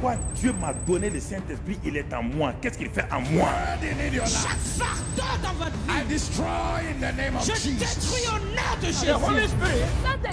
pourquoi Dieu m'a donné le Saint-Esprit, il est en moi. Qu'est-ce qu'il fait en moi? Chaque fardeau dans votre vie, je détruis au nom de Jésus.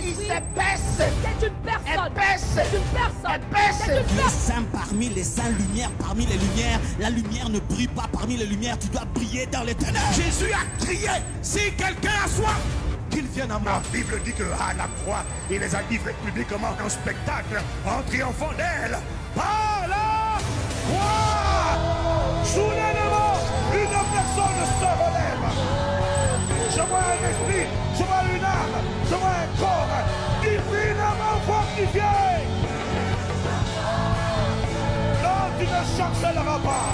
Il s'épaisse. C'est une personne. Épaisse. C'est une personne. Épaisse. C'est une Les personne. saints parmi les saints, lumière parmi les lumières. La lumière ne brille pas parmi les lumières, tu dois briller dans les ténèbres. Jésus a crié, si quelqu'un a soif, qu'il vienne à moi. La Bible dit que à la croix, il les a livrés publiquement en spectacle, en triomphant d'elle. Par la croix, soudainement, une personne se relève. Je vois un esprit, je vois une âme, je vois un corps divinement fortifié. Non, tu ne chancelleras pas.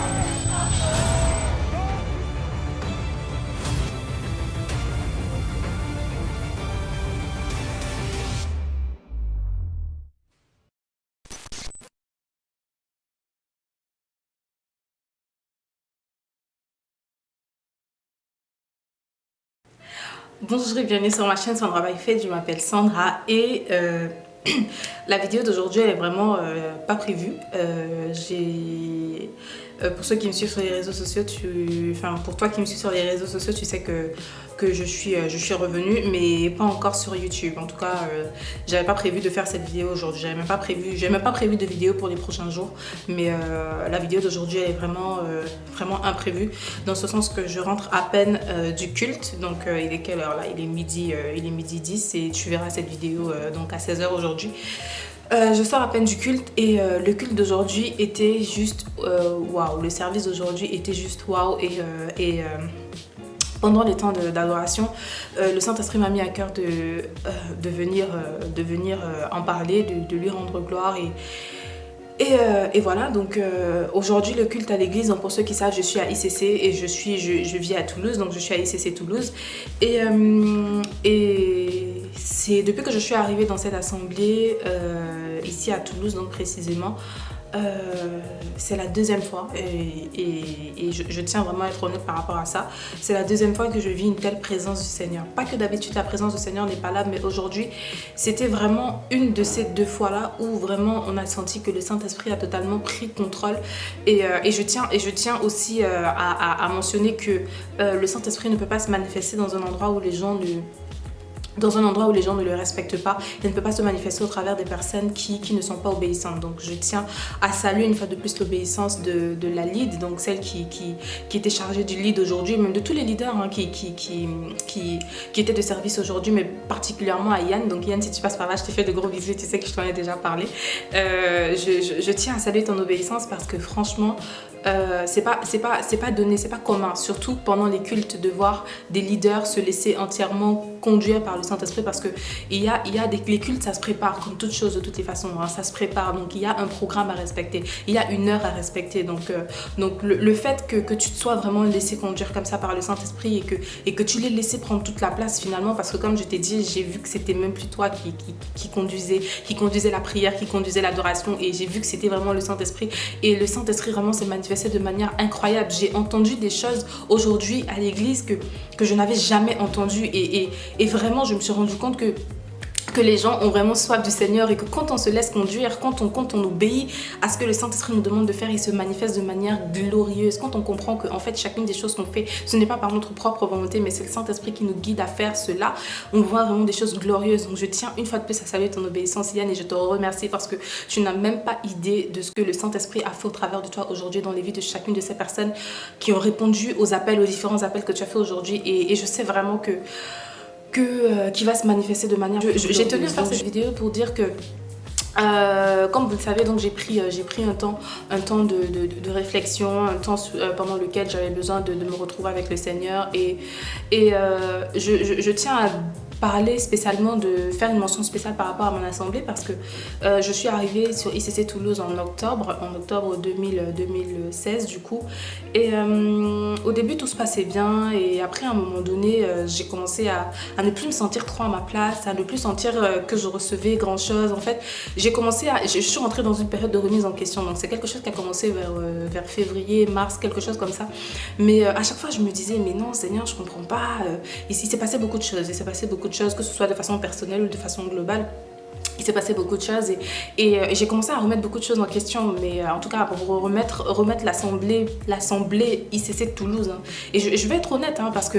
Bonjour et bienvenue sur ma chaîne Sandra by Faith, je m'appelle Sandra et la vidéo d'aujourd'hui elle est vraiment pas prévue. Pour ceux qui me suivent sur les réseaux sociaux, pour toi qui me suis sur les réseaux sociaux, tu sais que je suis revenue, mais pas encore sur YouTube. En tout cas, j'avais pas prévu de faire cette vidéo aujourd'hui. J'avais même pas prévu de vidéo pour les prochains jours. Mais la vidéo d'aujourd'hui, elle est vraiment imprévue, dans ce sens que je rentre à peine du culte. Donc, il est quelle heure là? Il est midi 10 et tu verras cette vidéo donc à 16 h aujourd'hui. Je sors à peine du culte et le culte d'aujourd'hui était juste waouh. Le service d'aujourd'hui était juste waouh et pendant les temps d'adoration, le Saint-Esprit m'a mis à cœur de venir en parler, de lui rendre gloire et voilà, donc aujourd'hui le culte à l'église, donc pour ceux qui savent, je suis à ICC et je vis à Toulouse, donc je suis à ICC Toulouse et c'est depuis que je suis arrivée dans cette assemblée ici à Toulouse, donc précisément, c'est la deuxième fois et je tiens vraiment à être honnête par rapport à ça. C'est la deuxième fois que je vis une telle présence du Seigneur. Pas que d'habitude la présence du Seigneur n'est pas là, mais aujourd'hui c'était vraiment une de ces deux fois là où vraiment on a senti que le Saint-Esprit a totalement pris contrôle et je tiens aussi à mentionner que le Saint-Esprit ne peut pas se manifester dans un endroit où les gens ne le respectent pas. Il ne peut pas se manifester au travers des personnes qui ne sont pas obéissantes. Donc je tiens à saluer une fois de plus l'obéissance de la lead, donc celle qui était chargée du lead aujourd'hui, même de tous les leaders qui étaient de service aujourd'hui, mais particulièrement à Yann. Donc Yann, si tu passes par là, je te fais de gros bisous, tu sais que je t'en ai déjà parlé. Je tiens à saluer ton obéissance parce que franchement, c'est pas donné, c'est pas commun, surtout pendant les cultes, de voir des leaders se laisser entièrement conduire par le Saint-Esprit, parce que les cultes, ça se prépare comme toute chose de toutes les façons, hein, ça se prépare, donc il y a un programme à respecter, il y a une heure à respecter, donc le fait que tu te sois vraiment laissé conduire comme ça par le Saint-Esprit et que tu l'aies laissé prendre toute la place finalement, parce que comme je t'ai dit, j'ai vu que c'était même plus toi qui conduisait la prière, qui conduisait l'adoration, et j'ai vu que c'était vraiment le Saint-Esprit, et le Saint-Esprit vraiment s'est manifesté de manière incroyable. J'ai entendu des choses aujourd'hui à l'église que je n'avais jamais entendues et vraiment je me suis rendu compte que les gens ont vraiment soif du Seigneur et que quand on se laisse conduire, quand on obéit à ce que le Saint-Esprit nous demande de faire, il se manifeste de manière glorieuse. Quand on comprend que en fait chacune des choses qu'on fait, ce n'est pas par notre propre volonté, mais c'est le Saint-Esprit qui nous guide à faire cela, on voit vraiment des choses glorieuses. Donc je tiens une fois de plus à saluer ton obéissance, Yann, et je te remercie parce que tu n'as même pas idée de ce que le Saint-Esprit a fait au travers de toi aujourd'hui dans les vies de chacune de ces personnes qui ont répondu aux différents appels que tu as fait aujourd'hui, et je sais vraiment qui va se manifester de manière... J'ai tenu à faire cette vidéo pour dire que comme vous le savez, donc j'ai pris un temps de réflexion, un temps pendant lequel j'avais besoin de me retrouver avec le Seigneur, et je tiens à parler spécialement, de faire une mention spéciale par rapport à mon assemblée, parce que je suis arrivée sur ICC Toulouse en octobre 2016 du coup, et au début tout se passait bien, et après à un moment donné j'ai commencé à ne plus me sentir trop à ma place, à ne plus sentir que je recevais grand chose. En fait je suis rentrée dans une période de remise en question, donc c'est quelque chose qui a commencé vers février, mars, quelque chose comme ça, mais à chaque fois je me disais mais non Seigneur, je comprends pas, il s'est passé beaucoup de choses, que ce soit de façon personnelle ou de façon globale. il s'est passé beaucoup de choses et j'ai commencé à remettre beaucoup de choses en question, mais en tout cas pour remettre l'assemblée ICC de Toulouse, hein. Et je vais être honnête, hein, parce que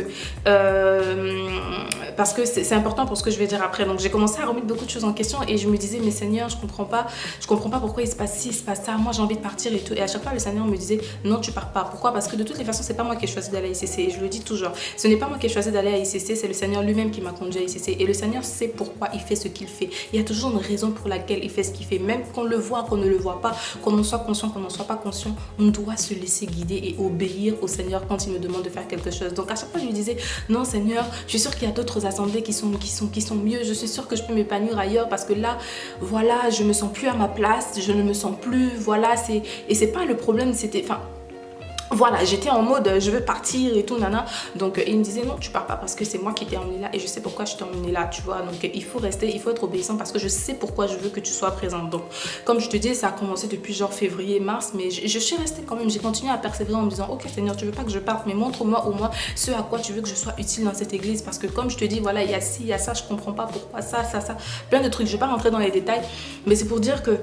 c'est important pour ce que je vais dire après. Donc j'ai commencé à remettre beaucoup de choses en question et je me disais, mais Seigneur, je comprends pas pourquoi il se passe ci, il se passe ça, moi j'ai envie de partir et tout. Et à chaque fois le Seigneur me disait, non, tu pars pas. Pourquoi? Parce que de toutes les façons, c'est pas moi qui ai choisi d'aller à ICC, et je le dis toujours, ce n'est pas moi qui ai choisi d'aller à ICC, c'est le Seigneur lui-même qui m'a conduit à ICC, et le Seigneur sait pourquoi il fait ce qu'il fait. Il y a toujours une raison pour laquelle il fait ce qu'il fait, même qu'on le voit, qu'on ne le voit pas, qu'on en soit conscient, qu'on n'en soit pas conscient, on doit se laisser guider et obéir au Seigneur quand il me demande de faire quelque chose. Donc à chaque fois je lui disais, non Seigneur, je suis sûre qu'il y a d'autres assemblées qui sont mieux, je suis sûre que je peux m'épanouir ailleurs, parce que là, voilà, je me sens plus à ma place, je ne me sens plus, voilà, et c'est pas le problème, c'était, enfin, voilà, j'étais en mode je veux partir et tout, nana. Donc il me disait non, tu pars pas parce que c'est moi qui t'ai emmené là et je sais pourquoi je t'ai emmené là, tu vois. Donc il faut rester, il faut être obéissant parce que je sais pourquoi je veux que tu sois présente. Donc comme je te dis, ça a commencé depuis genre février, mars, mais je suis restée quand même. J'ai continué à persévérer en me disant ok Seigneur, tu veux pas que je parte, mais montre-moi au moins ce à quoi tu veux que je sois utile dans cette église, parce que comme je te dis, voilà, il y a ci, il y a ça, je comprends pas pourquoi ça, plein de trucs. Je vais pas rentrer dans les détails, mais c'est pour dire que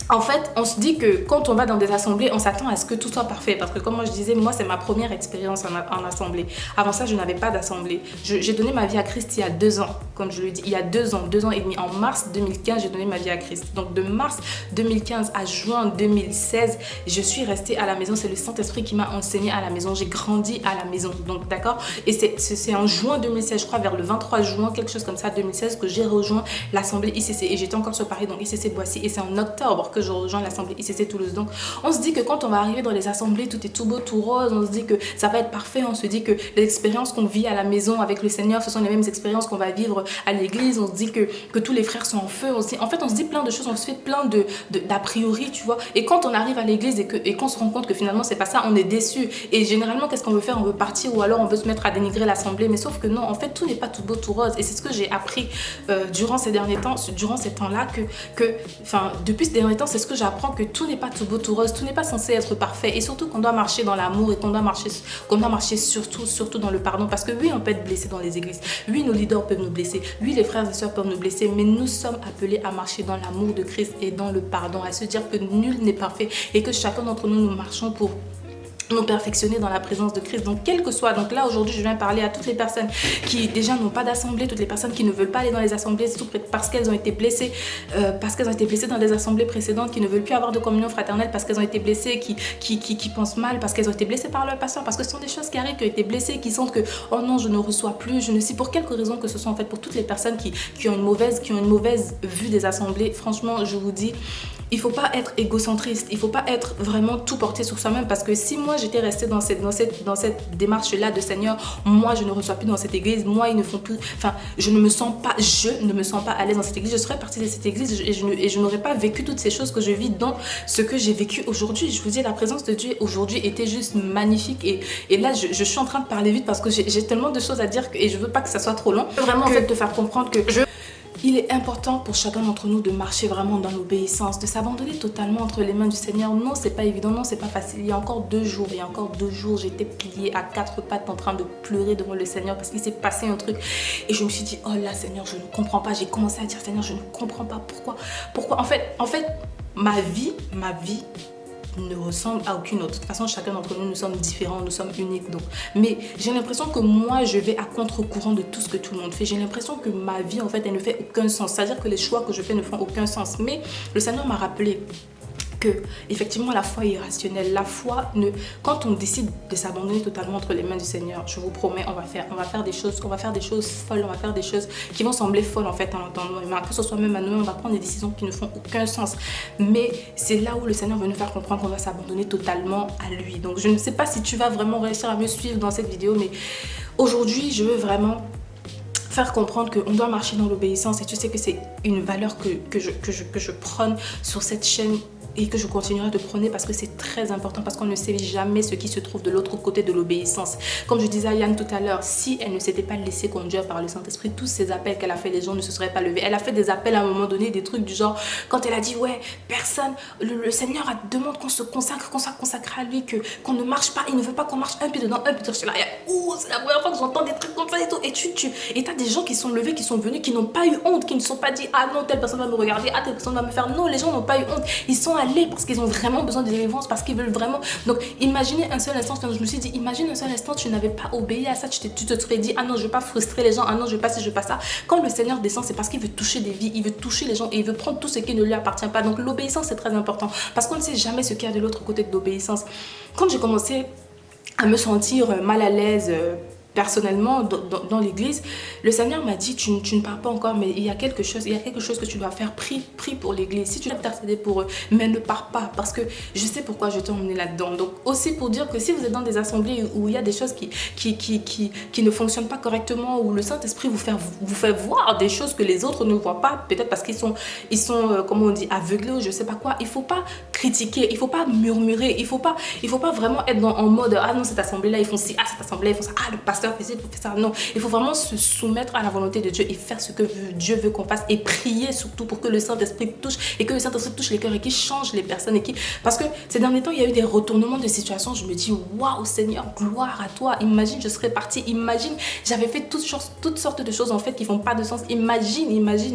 en fait, on se dit que quand on va dans des assemblées, on s'attend à ce que tout soit parfait. Parce que comme moi je disais, moi c'est ma première expérience en assemblée. Avant ça, je n'avais pas d'assemblée. J'ai donné ma vie à Christ il y a 2 ans. Comme je le dis, il y a 2 ans et demi. En mars 2015, j'ai donné ma vie à Christ. Donc de mars 2015 à juin 2016, je suis restée à la maison. C'est le Saint-Esprit qui m'a enseigné à la maison. J'ai grandi à la maison. Donc d'accord. Et c'est en juin 2016, je crois vers le 23 juin, quelque chose comme ça, 2016, que j'ai rejoint l'assemblée ICC. Et j'étais encore sur Paris, donc ICC Boissy. Et c'est en octobre que je rejoins l'assemblée ICC Toulouse. Donc on se dit que quand on va arriver dans les assemblées, tout est tout beau, tout rose, on se dit que ça va être parfait, on se dit que les expériences qu'on vit à la maison avec le Seigneur, ce sont les mêmes expériences qu'on va vivre à l'église, on se dit que tous les frères sont en feu, on se dit plein de choses, on se fait plein d'a priori, tu vois. Et quand on arrive à l'église et qu'on se rend compte que finalement c'est pas ça, on est déçu. Et généralement qu'est-ce qu'on veut faire? On veut partir, ou alors on veut se mettre à dénigrer l'assemblée, mais sauf que non, en fait tout n'est pas tout beau, tout rose. Et c'est ce que j'ai appris durant ces derniers temps, durant ces temps-là, depuis ces derniers temps, c'est ce que j'apprends, que tout n'est pas tout beau, tout rose, tout n'est pas censé être parfait, et surtout qu'on doit marcher dans l'amour, et qu'on doit marcher surtout dans le pardon, parce que oui, on peut être blessé dans les églises, oui, nos leaders peuvent nous blesser, oui, les frères et sœurs peuvent nous blesser, mais nous sommes appelés à marcher dans l'amour de Christ et dans le pardon, à se dire que nul n'est parfait et que chacun d'entre nous, nous marchons pour nous perfectionner dans la présence de Christ. Donc quel que soit, donc là aujourd'hui je viens parler à toutes les personnes qui déjà n'ont pas d'assemblée, toutes les personnes qui ne veulent pas aller dans les assemblées, surtout parce qu'elles ont été blessées, dans des assemblées précédentes, qui ne veulent plus avoir de communion fraternelle parce qu'elles ont été blessées, qui pensent mal parce qu'elles ont été blessées par leur pasteur, parce que ce sont des choses qui arrivent, qui ont été blessées, qui sentent que oh non, je ne reçois plus, je ne sais pour quelque raison que ce soit. En fait, pour toutes les personnes qui ont une mauvaise vue des assemblées, franchement je vous dis, il faut pas être égocentriste, il faut pas être vraiment tout porté sur soi-même, parce que si moi j'étais restée dans cette démarche-là de Seigneur, moi je ne reçois plus dans cette église, moi ils ne font plus, enfin je ne me sens pas à l'aise dans cette église, je serais partie de cette église et je n'aurais pas vécu toutes ces choses que je vis dans ce que j'ai vécu aujourd'hui. Je vous dis, la présence de Dieu aujourd'hui était juste magnifique, et là je suis en train de parler vite parce que j'ai tellement de choses à dire et je veux pas que ça soit trop long. Vraiment en fait te faire comprendre que il est important pour chacun d'entre nous de marcher vraiment dans l'obéissance, de s'abandonner totalement entre les mains du Seigneur. Non, c'est pas évident, non, c'est pas facile. Il y a encore 2 jours, j'étais pliée à 4 pattes en train de pleurer devant le Seigneur parce qu'il s'est passé un truc. Et je me suis dit, oh là Seigneur, je ne comprends pas. J'ai commencé à dire, Seigneur, je ne comprends pas pourquoi. En fait, ma vie ne ressemble à aucune autre. De toute façon, chacun d'entre nous, nous sommes différents, nous sommes uniques. Donc. Mais j'ai l'impression que moi, je vais à contre-courant de tout ce que tout le monde fait. J'ai l'impression que ma vie, en fait, elle ne fait aucun sens. C'est-à-dire que les choix que je fais ne font aucun sens. Mais le Seigneur m'a rappelé que effectivement la foi est irrationnelle. La foi, quand on décide de s'abandonner totalement entre les mains du Seigneur, je vous promets, on va faire des choses folles, on va faire des choses qui vont sembler folles en fait en entendant, que ce soit même à nous, on va prendre des décisions qui ne font aucun sens. Mais c'est là où le Seigneur veut nous faire comprendre qu'on va s'abandonner totalement à lui. Donc je ne sais pas si tu vas vraiment réussir à me suivre dans cette vidéo, mais aujourd'hui je veux vraiment faire comprendre qu'on doit marcher dans l'obéissance, et tu sais que c'est une valeur que je prône sur cette chaîne et que je continuerai de prôner parce que c'est très important, parce qu'on ne sait jamais ce qui se trouve de l'autre côté de l'obéissance. Comme je disais à Yann tout à l'heure, si elle ne s'était pas laissée conduire par le Saint-Esprit, tous ces appels qu'elle a fait, les gens ne se seraient pas levés. Elle a fait des appels à un moment donné, des trucs du genre, quand elle a dit, ouais, personne, le Seigneur demande qu'on se consacre, à lui, qu'on ne marche pas, il ne veut pas qu'on marche un pied dedans, un pied dedans. Je suis là, c'est la première fois que j'entends des trucs comme ça et tout. Et t'as des gens qui sont levés, qui sont venus, qui n'ont pas eu honte, qui ne sont pas dit, ah non, telle personne va me regarder, ah telle personne va me faire. Non, les gens n'ont pas eu honte. Ils sont allés parce qu'ils ont vraiment besoin de délivrance, parce qu'ils veulent vraiment. Donc, imaginez un seul instant, je me suis dit, imagine un seul instant, tu n'avais pas obéi à ça, tu te serais dit, ah non, je veux pas frustrer les gens, ah non, je veux pas ci, je veux pas ça. Quand le Seigneur descend, c'est parce qu'il veut toucher des vies, il veut toucher les gens et il veut prendre tout ce qui ne lui appartient pas. Donc, l'obéissance, c'est très important parce qu'on ne sait jamais ce qu'il y a de l'autre côté de l'obéissance. Quand j'ai commencé à me sentir mal à l'aise, personnellement dans l'église, le Seigneur m'a dit, tu ne parles pas encore, mais il y a quelque chose que tu dois faire, prie pour l'église, si tu dois intercéder pour eux, mais ne pars pas, parce que je sais pourquoi je t'ai emmené là-dedans. Donc aussi pour dire que si vous êtes dans des assemblées où il y a des choses qui ne fonctionnent pas correctement, où le Saint-Esprit vous fait voir des choses que les autres ne voient pas, peut-être parce qu'ils sont comment on dit, aveuglés ou je sais pas quoi, il faut pas critiquer, il faut pas murmurer, il faut pas vraiment être en mode, ah non, cette assemblée-là, ils font ci, ah cette assemblée-là, ils font ça, ah le pasteur faisait ça. Non, il faut vraiment se soumettre à la volonté de Dieu et faire ce que Dieu veut qu'on fasse et prier surtout pour que le Saint-Esprit touche et que le Saint-Esprit touche les cœurs et qu'il change les personnes parce que ces derniers temps il y a eu des retournements de situation. Je me dis waouh Seigneur, gloire à toi. Imagine je serais partie, imagine j'avais fait toutes sortes de choses en fait qui font pas de sens. Imagine,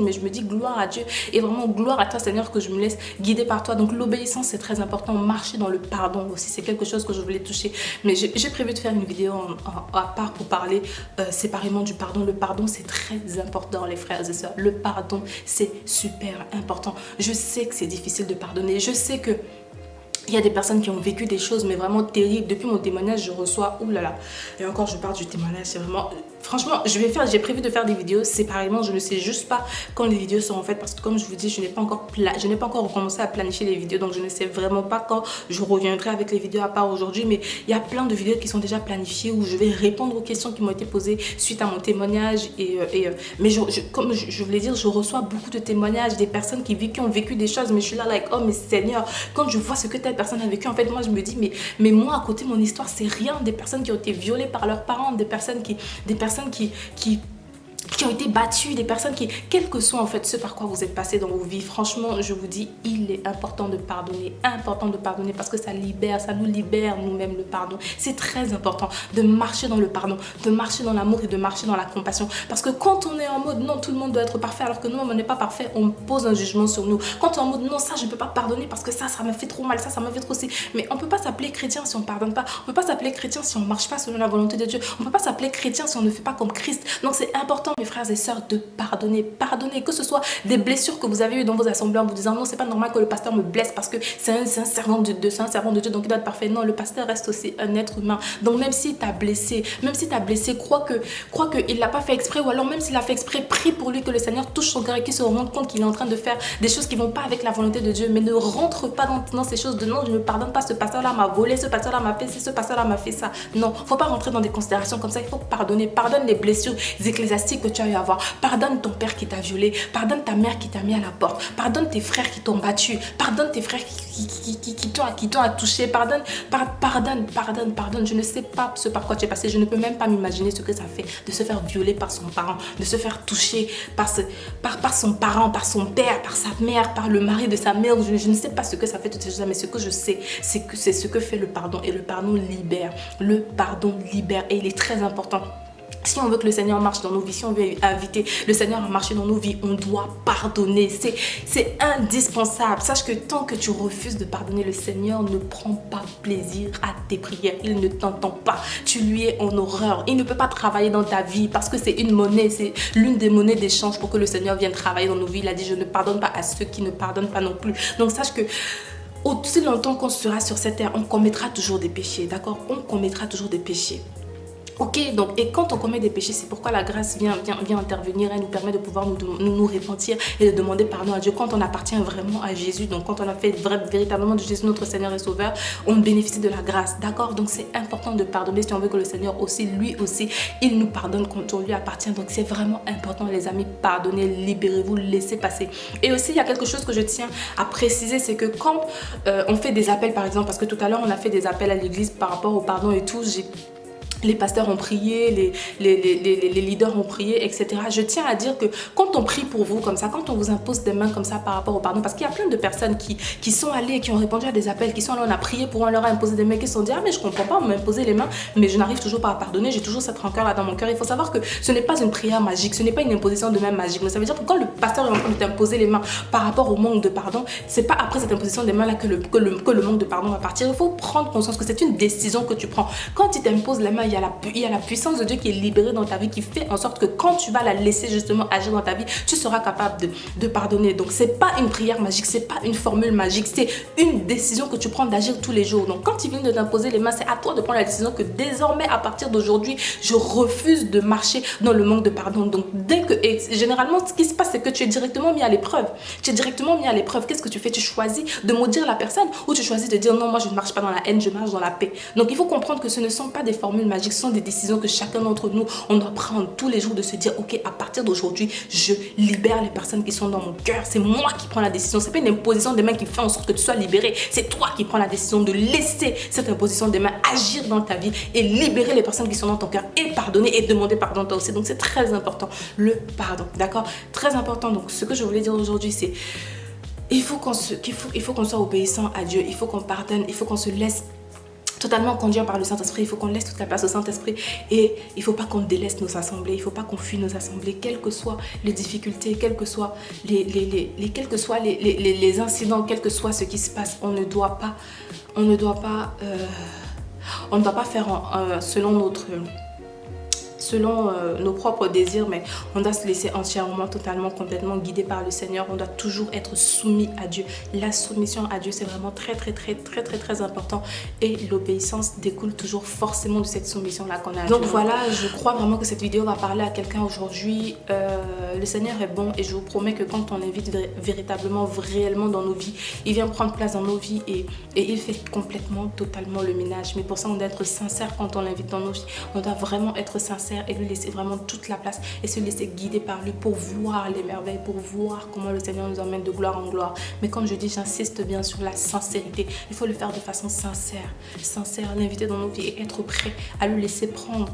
mais je me dis gloire à Dieu et vraiment gloire à toi Seigneur que je me laisse guider par toi. Donc l'obéissance c'est très important, marcher dans le pardon aussi c'est quelque chose que je voulais toucher, mais j'ai prévu de faire une vidéo à part pour parler séparément du pardon. Le pardon c'est très important les frères et sœurs, le pardon c'est super important. Je sais que c'est difficile de pardonner, je sais que il y a des personnes qui ont vécu des choses mais vraiment terribles. Depuis mon témoignage je reçois, oulala, et encore je parle du témoignage, c'est vraiment, franchement j'ai prévu de faire des vidéos séparément, je ne sais juste pas quand les vidéos seront faites parce que comme je vous dis je n'ai pas encore recommencé à planifier les vidéos, donc je ne sais vraiment pas quand je reviendrai avec les vidéos à part aujourd'hui, mais il y a plein de vidéos qui sont déjà planifiées où je vais répondre aux questions qui m'ont été posées suite à mon témoignage mais comme je voulais dire, je reçois beaucoup de témoignages des personnes qui ont vécu des choses, mais je suis là like oh mais Seigneur, quand je vois ce que telle personne a vécu, en fait moi je me dis mais moi à côté mon histoire c'est rien. Des personnes qui ont été violées par leurs parents, des personnes qui ont été battus, des personnes quel que soit en fait ce par quoi vous êtes passé dans vos vies, franchement je vous dis il est important de pardonner parce que ça nous libère nous-mêmes le pardon. C'est très important de marcher dans le pardon, de marcher dans l'amour et de marcher dans la compassion, parce que quand on est en mode non tout le monde doit être parfait alors que nous on n'est pas parfait, on pose un jugement sur nous. Quand on est en mode non ça je ne peux pas pardonner parce que ça m'a fait trop mal, ça m'a fait trop si, mais on peut pas s'appeler chrétien si on pardonne pas, on peut pas s'appeler chrétien si on marche pas selon la volonté de Dieu, on peut pas s'appeler chrétien si on ne fait pas comme Christ. Donc c'est important mes frères et sœurs de pardonner, que ce soit des blessures que vous avez eues dans vos assemblées en vous disant non c'est pas normal que le pasteur me blesse parce que c'est un servant de Dieu, donc il doit être parfait. Non, le pasteur reste aussi un être humain, donc même si t'as blessé, crois que il l'a pas fait exprès, ou alors même s'il a fait exprès, prie pour lui que le Seigneur touche son cœur et qu'il se rende compte qu'il est en train de faire des choses qui vont pas avec la volonté de Dieu, mais ne rentre pas dans ces choses de non je ne pardonne pas, ce pasteur là m'a volé, ce pasteur là m'a fait ci, ce pasteur là m'a fait ça. Non, faut pas rentrer dans des considérations comme ça, il faut pardonner. Pardonne les blessures ecclésiastiques que tu as eu à avoir, pardonne ton père qui t'a violé, pardonne ta mère qui t'a mis à la porte, pardonne tes frères qui t'ont battu, pardonne tes frères qui t'ont touché, pardonne, je ne sais pas ce par quoi tu es passé, je ne peux même pas m'imaginer ce que ça fait de se faire violer par son parent, de se faire toucher par son parent, par son père, par sa mère, par le mari de sa mère, je ne sais pas ce que ça fait toutes ces choses-là, mais ce que je sais, c'est que c'est ce que fait le pardon, et le pardon libère, et il est très important. Si on veut que le Seigneur marche dans nos vies, si on veut inviter le Seigneur à marcher dans nos vies, on doit pardonner. C'est indispensable. Sache que tant que tu refuses de pardonner, le Seigneur ne prend pas plaisir à tes prières. Il ne t'entend pas. Tu lui es en horreur. Il ne peut pas travailler dans ta vie parce que c'est une monnaie. C'est l'une des monnaies d'échange pour que le Seigneur vienne travailler dans nos vies. Il a dit, je ne pardonne pas à ceux qui ne pardonnent pas non plus. Donc sache que aussi longtemps qu'on sera sur cette terre, on commettra toujours des péchés. D'accord? On commettra toujours des péchés. Ok, donc, et quand on commet des péchés, c'est pourquoi la grâce vient intervenir. Elle nous permet de pouvoir nous repentir et de demander pardon à Dieu. Quand on appartient vraiment à Jésus, donc quand on a fait véritablement de Jésus notre Seigneur et Sauveur, on bénéficie de la grâce, d'accord? Donc c'est important de pardonner si on veut que le Seigneur aussi, lui aussi, il nous pardonne quand on lui appartient. Donc c'est vraiment important, les amis, pardonnez, libérez-vous, laissez passer. Et aussi, il y a quelque chose que je tiens à préciser, c'est que quand on fait des appels, par exemple, parce que tout à l'heure, on a fait des appels à l'église par rapport au pardon et tout, les pasteurs ont prié, les leaders ont prié, etc. Je tiens à dire que quand on prie pour vous comme ça, quand on vous impose des mains comme ça par rapport au pardon, parce qu'il y a plein de personnes qui sont allées, qui ont répondu à des appels, qui sont allées, on a prié pour eux, on leur a imposé des mains, qui se sont dit, ah mais je comprends pas, on m'a imposé les mains, mais je n'arrive toujours pas à pardonner, j'ai toujours cette rancœur là dans mon cœur. Il faut savoir que ce n'est pas une prière magique, ce n'est pas une imposition de main magique, mais ça veut dire que quand le pasteur est en train de t'imposer les mains par rapport au manque de pardon, c'est pas après cette imposition des mains là que le manque de pardon va partir. Il faut prendre conscience que c'est une décision que tu prends. Quand il t'impose les mains, il y a la puissance de Dieu qui est libérée dans ta vie, qui fait en sorte que quand tu vas la laisser justement agir dans ta vie, tu seras capable de pardonner. Donc c'est pas une prière magique, c'est pas une formule magique, c'est une décision que tu prends d'agir tous les jours. Donc quand il vient de t'imposer les mains, c'est à toi de prendre la décision que désormais, à partir d'aujourd'hui, je refuse de marcher dans le manque de pardon. Donc et généralement, ce qui se passe, c'est que tu es directement mis à l'épreuve. Tu es directement mis à l'épreuve. Qu'est-ce que tu fais? Tu choisis de maudire la personne ou tu choisis de dire non, moi je ne marche pas dans la haine, je marche dans la paix. Donc il faut comprendre que ce ne sont pas des formules magiques, ce sont des décisions que chacun d'entre nous, on doit prendre tous les jours, de se dire, ok, à partir d'aujourd'hui, je libère les personnes qui sont dans mon cœur. C'est moi qui prends la décision. C'est pas une imposition des mains qui fait en sorte que tu sois libéré. C'est toi qui prends la décision de laisser cette imposition des mains agir dans ta vie et libérer les personnes qui sont dans ton cœur et pardonner et demander pardon toi aussi. Donc c'est très important, le pardon, d'accord? Très important. Donc ce que je voulais dire aujourd'hui, c'est il faut qu'on soit obéissant à Dieu. Il faut qu'on pardonne. Il faut qu'on se laisse totalement conduire par le Saint-Esprit. Il faut qu'on laisse toute la place au Saint-Esprit et il ne faut pas qu'on délaisse nos assemblées, il ne faut pas qu'on fuit nos assemblées, quelles que soient les difficultés, quels que soient les incidents, quel que soit ce qui se passe. On ne doit pas faire selon nos propres désirs, mais on doit se laisser entièrement, totalement, complètement guidé par le Seigneur. On doit toujours être soumis à Dieu. La soumission à Dieu, c'est vraiment très important. Et l'obéissance découle toujours forcément de cette soumission-là qu'on a à Dieu. Donc voilà, je crois vraiment que cette vidéo va parler à quelqu'un aujourd'hui. Le Seigneur est bon et je vous promets que quand on invite véritablement, réellement dans nos vies, il vient prendre place dans nos vies et il fait complètement, totalement le ménage. Mais pour ça, on doit être sincère quand on l'invite dans nos vies. On doit vraiment être sincère et lui laisser vraiment toute la place et se laisser guider par lui pour voir les merveilles, pour voir comment le Seigneur nous emmène de gloire en gloire. Mais comme je dis, j'insiste bien sur la sincérité. Il faut le faire de façon sincère, l'inviter dans nos vies et être prêt à lui laisser prendre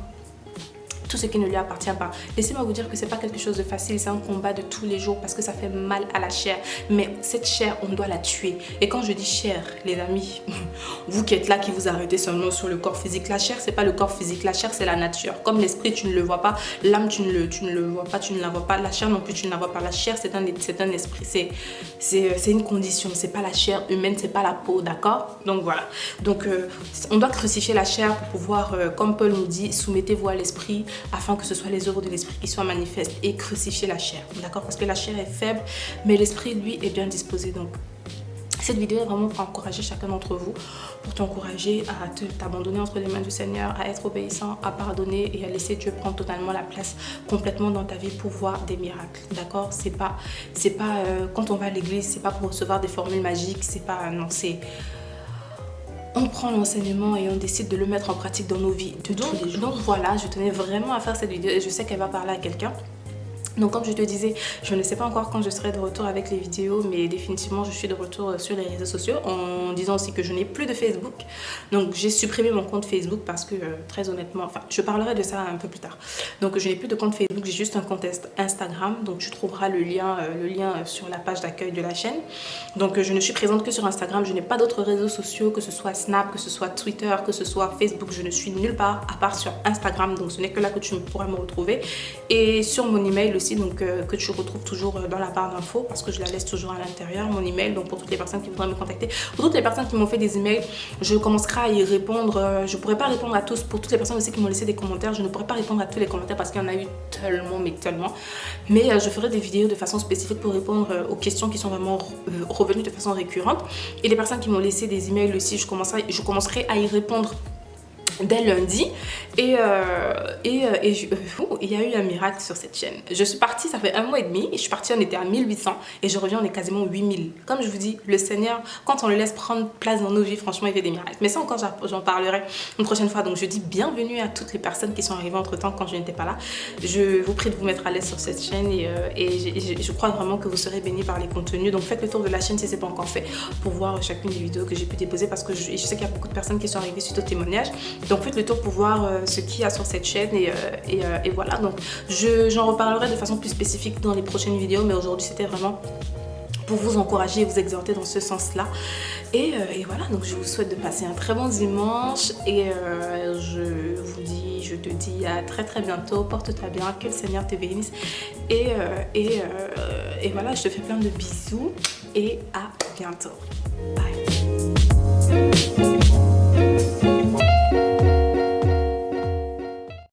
tout ce qui ne lui appartient pas. Laissez-moi vous dire que c'est pas quelque chose de facile, c'est un combat de tous les jours parce que ça fait mal à la chair. Mais cette chair, on doit la tuer. Et quand je dis chair, les amis, vous qui êtes là, qui vous arrêtez seulement sur le corps physique, la chair, c'est pas le corps physique, la chair, c'est la nature. Comme l'esprit, tu ne le vois pas, l'âme, tu ne le vois pas, tu ne la vois pas, la chair non plus, tu ne la vois pas. La chair, c'est un esprit, c'est une condition, c'est pas la chair humaine, c'est pas la peau, d'accord? Donc voilà. Donc on doit crucifier la chair pour pouvoir, comme Paul nous dit, soumettez-vous à l'esprit, afin que ce soit les œuvres de l'esprit qui soient manifestes et crucifier la chair, d'accord? Parce que la chair est faible, mais l'esprit, lui, est bien disposé. Donc, cette vidéo est vraiment pour encourager chacun d'entre vous, pour t'encourager à t'abandonner entre les mains du Seigneur, à être obéissant, à pardonner et à laisser Dieu prendre totalement la place complètement dans ta vie pour voir des miracles, d'accord? C'est pas quand on va à l'église, c'est pas pour recevoir des formules magiques, c'est pas, non, c'est... On prend l'enseignement et on décide de le mettre en pratique dans nos vies de tous les jours. Donc voilà, je tenais vraiment à faire cette vidéo et je sais qu'elle va parler à quelqu'un. Donc comme je te disais, je ne sais pas encore quand je serai de retour avec les vidéos, mais définitivement je suis de retour sur les réseaux sociaux, en disant aussi que je n'ai plus de Facebook. Donc j'ai supprimé mon compte Facebook parce que très honnêtement, enfin je parlerai de ça un peu plus tard. Donc je n'ai plus de compte Facebook, j'ai juste un compte Instagram, donc tu trouveras le lien sur la page d'accueil de la chaîne. Donc je ne suis présente que sur Instagram, je n'ai pas d'autres réseaux sociaux, que ce soit Snap, que ce soit Twitter, que ce soit Facebook, je ne suis nulle part à part sur Instagram, donc ce n'est que là que tu pourras me retrouver. Et sur mon email aussi, donc que tu retrouves toujours dans la barre d'infos parce que je la laisse toujours à l'intérieur, mon email, donc pour toutes les personnes qui voudraient me contacter. Pour toutes les personnes qui m'ont fait des emails, je commencerai à y répondre. Je ne pourrai pas répondre à tous. Pour toutes les personnes aussi qui m'ont laissé des commentaires, je ne pourrai pas répondre à tous les commentaires parce qu'il y en a eu tellement, mais tellement. Mais je ferai des vidéos de façon spécifique pour répondre aux questions qui sont vraiment revenues de façon récurrente. Et les personnes qui m'ont laissé des emails aussi, je commencerai à y répondre dès lundi et il y a eu un miracle sur cette chaîne. Je suis partie, ça fait 1 mois et demi, je suis partie, on était à 1800 et je reviens, on est quasiment 8000. Comme je vous dis, le Seigneur, quand on le laisse prendre place dans nos vies, franchement il fait des miracles. Mais ça encore j'en parlerai une prochaine fois. Donc je dis bienvenue à toutes les personnes qui sont arrivées entre temps quand je n'étais pas là. Je vous prie de vous mettre à l'aise sur cette chaîne et je crois vraiment que vous serez bénis par les contenus. Donc faites le tour de la chaîne si ce n'est pas encore fait pour voir chacune des vidéos que j'ai pu déposer, parce que je sais qu'il y a beaucoup de personnes qui sont arrivées suite au témoignage. Donc faites le tour pour voir ce qu'il y a sur cette chaîne et voilà. Donc j'en reparlerai de façon plus spécifique dans les prochaines vidéos, mais aujourd'hui c'était vraiment pour vous encourager et vous exhorter dans ce sens-là. Et voilà, donc je vous souhaite de passer un très bon dimanche et je te dis à très très bientôt. Porte-toi bien, que le Seigneur te bénisse et voilà, je te fais plein de bisous et à bientôt. Bye.